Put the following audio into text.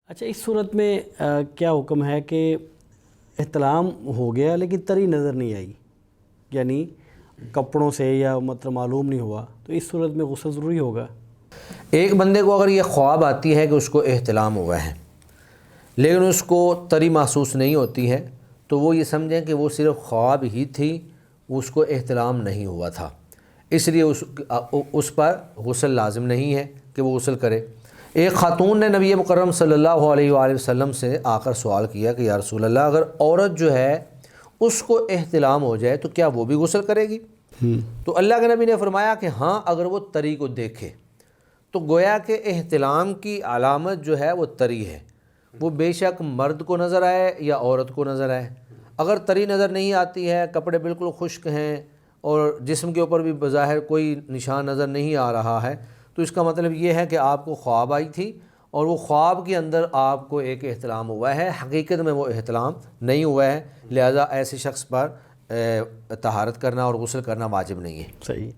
اچھا، اس صورت میں کیا حکم ہے کہ احتلام ہو گیا لیکن تری نظر نہیں آئی، یعنی کپڑوں سے یا مطلب معلوم نہیں ہوا، تو اس صورت میں غسل ضروری ہوگا؟ ایک بندے کو اگر یہ خواب آتی ہے کہ اس کو احتلام ہوا ہے لیکن اس کو تری محسوس نہیں ہوتی ہے تو وہ یہ سمجھیں کہ وہ صرف خواب ہی تھی، اس کو احتلام نہیں ہوا تھا، اس لیے اس پر غسل لازم نہیں ہے کہ وہ غسل کرے۔ ایک خاتون نے نبی مکرم صلی اللہ علیہ وآلہ وسلم سے آ کر سوال کیا کہ یا رسول اللہ، اگر عورت جو ہے اس کو احتلام ہو جائے تو کیا وہ بھی غسل کرے گی؟ تو اللہ کے نبی نے فرمایا کہ ہاں، اگر وہ تری کو دیکھے تو گویا کہ احتلام کی علامت جو ہے وہ تری ہے، وہ بے شک مرد کو نظر آئے یا عورت کو نظر آئے۔ اگر تری نظر نہیں آتی ہے، کپڑے بالکل خشک ہیں اور جسم کے اوپر بھی بظاہر کوئی نشان نظر نہیں آ رہا ہے، تو اس کا مطلب یہ ہے کہ آپ کو خواب آئی تھی اور وہ خواب کے اندر آپ کو ایک احتلام ہوا ہے، حقیقت میں وہ احتلام نہیں ہوا ہے، لہذا ایسے شخص پر طہارت کرنا اور غسل کرنا واجب نہیں ہے۔ صحیح۔